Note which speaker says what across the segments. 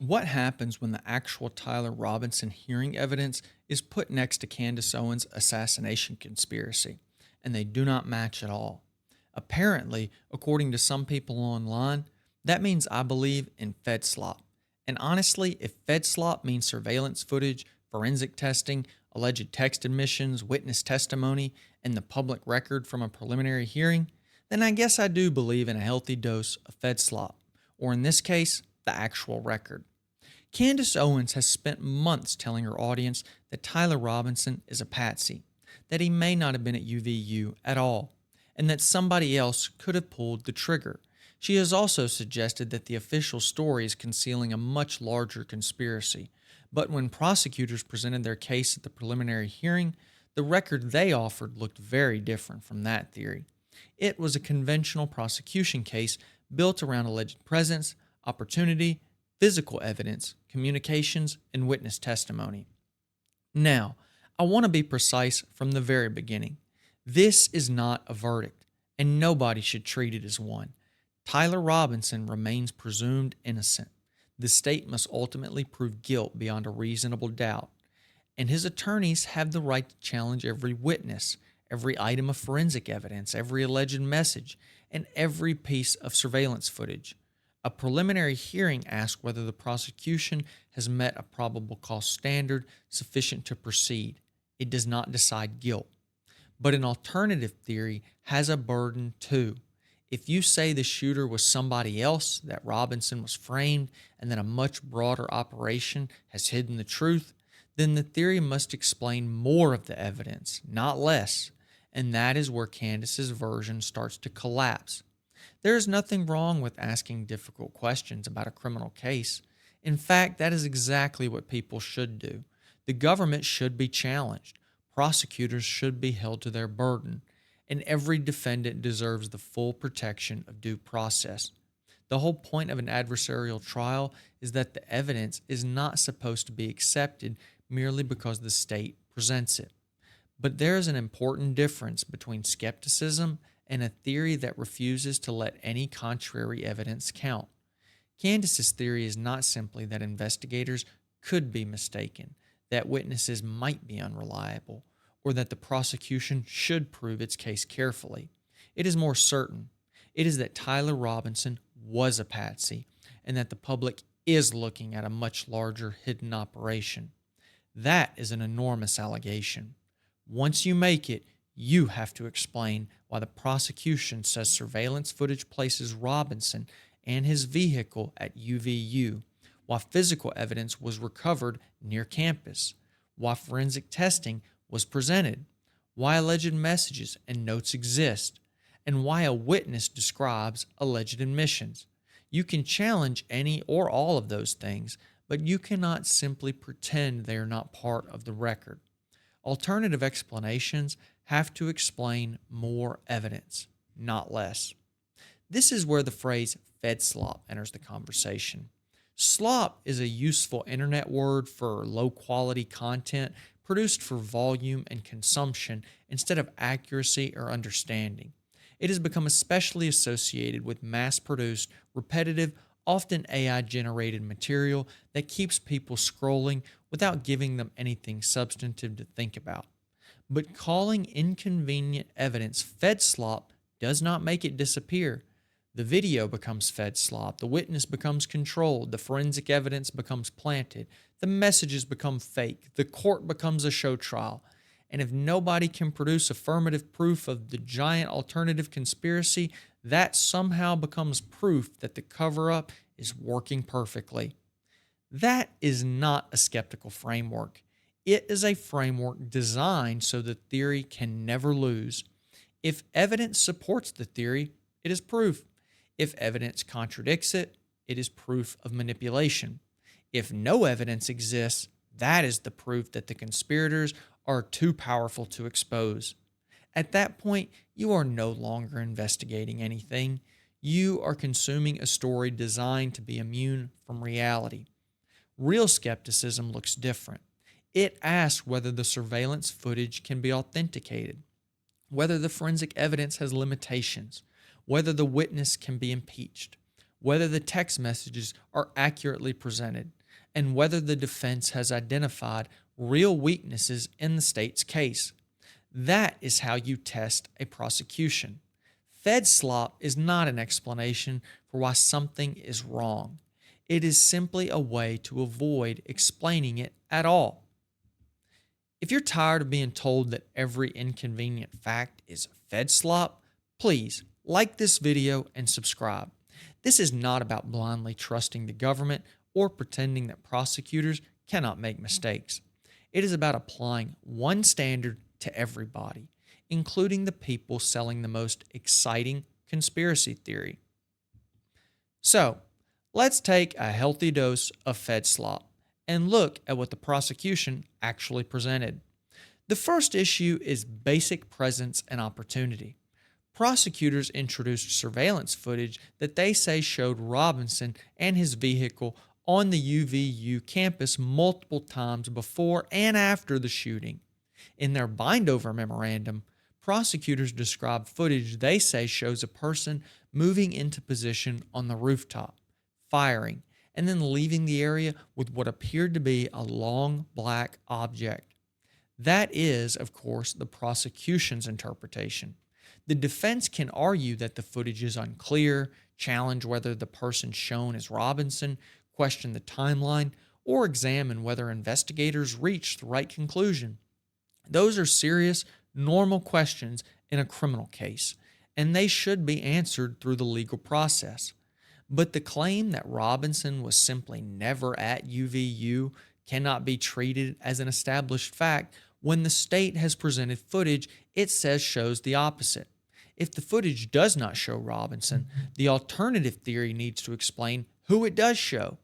Speaker 1: What happens when the actual Tyler Robinson hearing evidence is put next to Candace Owens' assassination conspiracy, and they do not match at all? Apparently, according to some people online, that means I believe in Fedslop. And honestly, if Fedslop means surveillance footage, forensic testing, alleged text admissions, witness testimony, and the public record from a preliminary hearing, then I guess I do believe in a healthy dose of Fedslop, or in this case, the actual record. Candace Owens has spent months telling her audience that Tyler Robinson is a patsy, that he may not have been at UVU at all, and that somebody else could have pulled the trigger. She has also suggested that the official story is concealing a much larger conspiracy. But when prosecutors presented their case at the preliminary hearing, the record they offered looked very different from that theory. It was a conventional prosecution case built around alleged presence, opportunity, physical evidence, communications, and witness testimony. Now, I want to be precise from the very beginning. This is not a verdict, and nobody should treat it as one. Tyler Robinson remains presumed innocent. The state must ultimately prove guilt beyond a reasonable doubt, and his attorneys have the right to challenge every witness, every item of forensic evidence, every alleged message, and every piece of surveillance footage. A preliminary hearing asks whether the prosecution has met a probable cause standard sufficient to proceed. It does not decide guilt. But an alternative theory has a burden too. If you say the shooter was somebody else, that Robinson was framed, and that a much broader operation has hidden the truth, then the theory must explain more of the evidence, not less. And that is where Candace's version starts to collapse. There is nothing wrong with asking difficult questions about a criminal case. In fact, that is exactly what people should do. The government should be challenged. Prosecutors should be held to their burden. And every defendant deserves the full protection of due process. The whole point of an adversarial trial is that the evidence is not supposed to be accepted merely because the state presents it. But there is an important difference between skepticism and a theory that refuses to let any contrary evidence count. Candace's theory is not simply that investigators could be mistaken, that witnesses might be unreliable, or that the prosecution should prove its case carefully. It is more certain. It is that Tyler Robinson was a patsy, and that the public is looking at a much larger hidden operation. That is an enormous allegation. Once you make it, you have to explain why the prosecution says surveillance footage places Robinson and his vehicle at UVU, why physical evidence was recovered near campus, why forensic testing was presented, why alleged messages and notes exist, and why a witness describes alleged admissions. You can challenge any or all of those things, but you cannot simply pretend they are not part of the record. Alternative explanations have to explain more evidence, not less. This is where the phrase Fedslop enters the conversation. Slop is a useful internet word for low quality content produced for volume and consumption instead of accuracy or understanding. It has become especially associated with mass produced, repetitive, often AI generated material that keeps people scrolling without giving them anything substantive to think about. But calling inconvenient evidence Fedslop does not make it disappear. The video becomes Fedslop, the witness becomes controlled, the forensic evidence becomes planted, the messages become fake, the court becomes a show trial. And if nobody can produce affirmative proof of the giant alternative conspiracy, that somehow becomes proof that the cover-up is working perfectly. That is not a skeptical framework. It is a framework designed so the theory can never lose. If evidence supports the theory, it is proof. If evidence contradicts it, it is proof of manipulation. If no evidence exists, that is the proof that the conspirators are too powerful to expose. At that point, you are no longer investigating anything. You are consuming a story designed to be immune from reality. Real skepticism looks different. It asks whether the surveillance footage can be authenticated, whether the forensic evidence has limitations, whether the witness can be impeached, whether the text messages are accurately presented, and whether the defense has identified real weaknesses in the state's case. That is how you test a prosecution. Fedslop is not an explanation for why something is wrong. It is simply a way to avoid explaining it at all. If you're tired of being told that every inconvenient fact is Fedslop, please like this video and subscribe. This is not about blindly trusting the government or pretending that prosecutors cannot make mistakes. It is about applying one standard to everybody, including the people selling the most exciting conspiracy theory. So, let's take a healthy dose of Fedslop and look at what the prosecution actually presented. The first issue is basic presence and opportunity. Prosecutors introduced surveillance footage that they say showed Robinson and his vehicle on the UVU campus multiple times before and after the shooting. In their bind-over memorandum, prosecutors describe footage they say shows a person moving into position on the rooftop, firing, and then leaving the area with what appeared to be a long black object. That is, of course, the prosecution's interpretation. The defense can argue that the footage is unclear, challenge whether the person shown is Robinson, question the timeline, or examine whether investigators reached the right conclusion. Those are serious, normal questions in a criminal case, and they should be answered through the legal process. But the claim that Robinson was simply never at UVU cannot be treated as an established fact when the state has presented footage it says shows the opposite. If the footage does not show Robinson, the alternative theory needs to explain who it does show.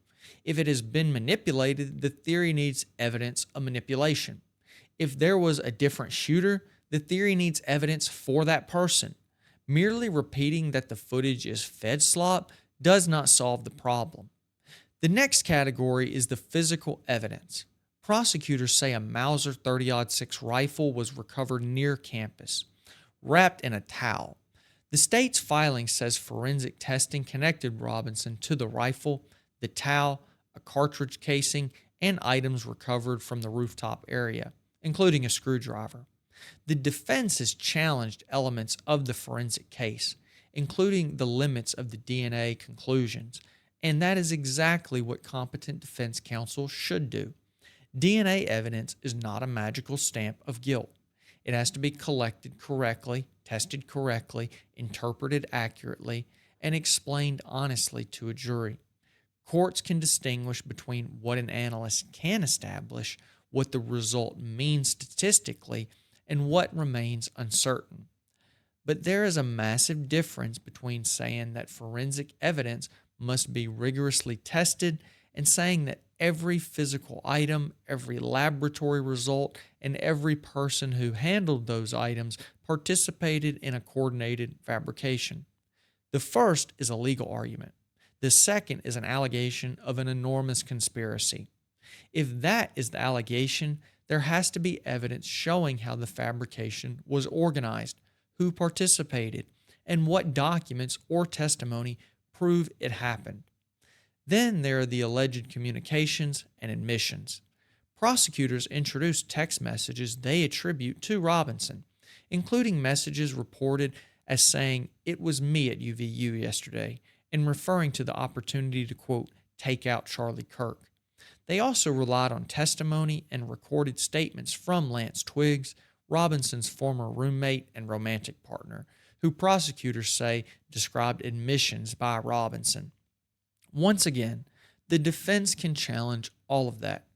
Speaker 1: If it has been manipulated, the theory needs evidence of manipulation. If there was a different shooter, the theory needs evidence for that person. Merely repeating that the footage is Fedslop does not solve the problem. The next category is the physical evidence. Prosecutors say a Mauser 30-06 rifle was recovered near campus, wrapped in a towel. The state's filing says forensic testing connected Robinson to the rifle, the towel, a cartridge casing, and items recovered from the rooftop area, including a screwdriver. The defense has challenged elements of the forensic case, including the limits of the DNA conclusions, and that is exactly what competent defense counsel should do. DNA evidence is not a magical stamp of guilt. It has to be collected correctly, tested correctly, interpreted accurately, and explained honestly to a jury. Courts can distinguish between what an analyst can establish, what the result means statistically, and what remains uncertain. But there is a massive difference between saying that forensic evidence must be rigorously tested and saying that every physical item, every laboratory result, and every person who handled those items participated in a coordinated fabrication. The first is a legal argument. The second is an allegation of an enormous conspiracy. If that is the allegation, there has to be evidence showing how the fabrication was organized, who participated, and what documents or testimony prove it happened. Then there are the alleged communications and admissions. Prosecutors introduced text messages they attribute to Robinson, including messages reported as saying, "It was me at UVU yesterday," and referring to the opportunity to, quote, "take out Charlie Kirk." They also relied on testimony and recorded statements from Lance Twiggs, Robinson's former roommate and romantic partner, who prosecutors say described admissions by Robinson. Once again, the defense can challenge all of that.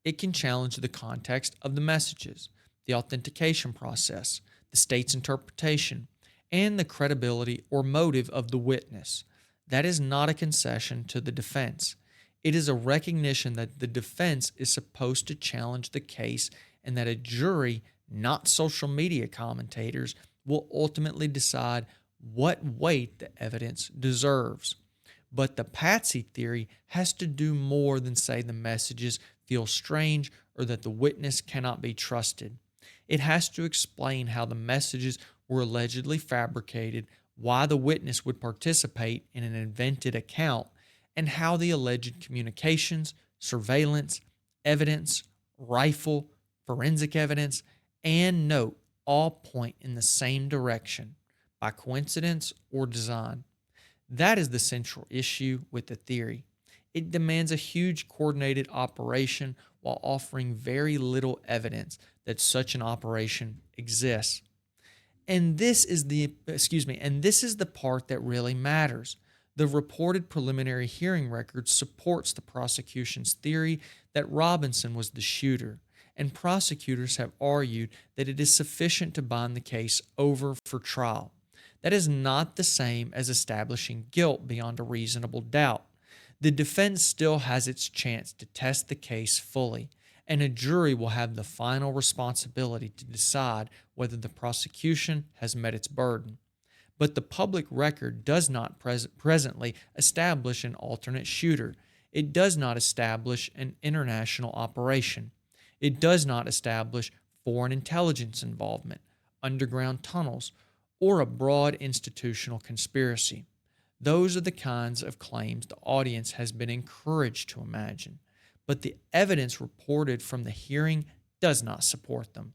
Speaker 1: It can challenge the context of the messages, the authentication process, the state's interpretation, and the credibility or motive of the witness. That is not a concession to the defense. It is a recognition that the defense is supposed to challenge the case and that a jury, not social media commentators, will ultimately decide what weight the evidence deserves. But the patsy theory has to do more than say the messages feel strange or that the witness cannot be trusted. It has to explain how the messages were allegedly fabricated, why the witness would participate in an invented account, and how the alleged communications, surveillance, evidence, rifle, forensic evidence, and note all point in the same direction by coincidence or design. That is the central issue with the theory. It demands a huge coordinated operation while offering very little evidence that such an operation exists. And this is the part that really matters. The reported preliminary hearing record supports the prosecution's theory that Robinson was the shooter, and prosecutors have argued that it is sufficient to bind the case over for trial. That is not the same as establishing guilt beyond a reasonable doubt. The defense still has its chance to test the case fully, and a jury will have the final responsibility to decide whether the prosecution has met its burden. But the public record does not presently establish an alternate shooter. It does not establish an international operation. It does not establish foreign intelligence involvement, underground tunnels, or a broad institutional conspiracy. Those are the kinds of claims the audience has been encouraged to imagine, but the evidence reported from the hearing does not support them.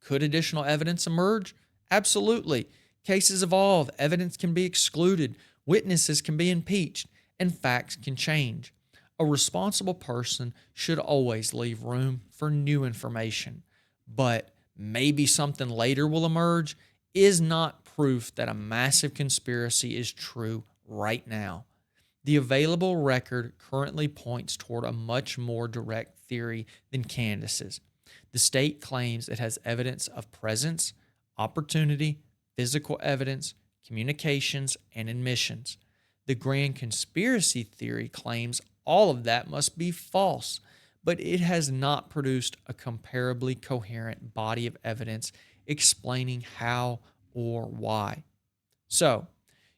Speaker 1: Could additional evidence emerge? Absolutely. Cases evolve, evidence can be excluded, witnesses can be impeached, and facts can change. A responsible person should always leave room for new information, but maybe something later will emerge is not proof that a massive conspiracy is true right now. The available record currently points toward a much more direct theory than Candace's. The state claims it has evidence of presence, opportunity, physical evidence, communications, and admissions. The grand conspiracy theory claims all of that must be false, but it has not produced a comparably coherent body of evidence explaining how or why. So,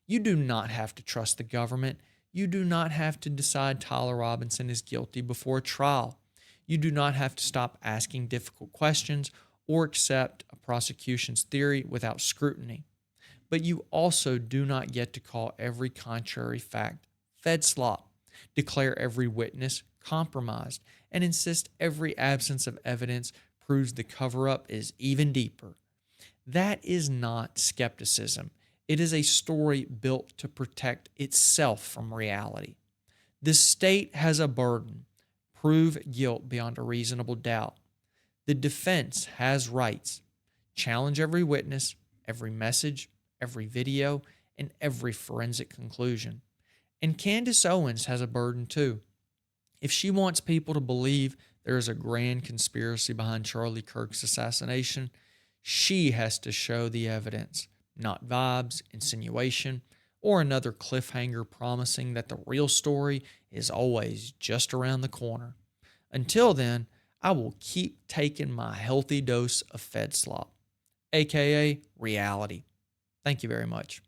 Speaker 1: you do not have to trust the government. You do not have to decide Tyler Robinson is guilty before a trial. You do not have to stop asking difficult questions or accept a prosecution's theory without scrutiny. But you also do not get to call every contrary fact Fedslop, declare every witness compromised, and insist every absence of evidence proves the cover-up is even deeper. That is not skepticism. It is a story built to protect itself from reality. The state has a burden. Prove guilt beyond a reasonable doubt. The defense has rights. Challenge every witness, every message, every video, and every forensic conclusion. And Candace Owens has a burden too. If she wants people to believe there is a grand conspiracy behind Charlie Kirk's assassination, she has to show the evidence, not vibes, insinuation, or another cliffhanger promising that the real story is always just around the corner. Until then, I will keep taking my healthy dose of Fedslop, aka reality. Thank you very much.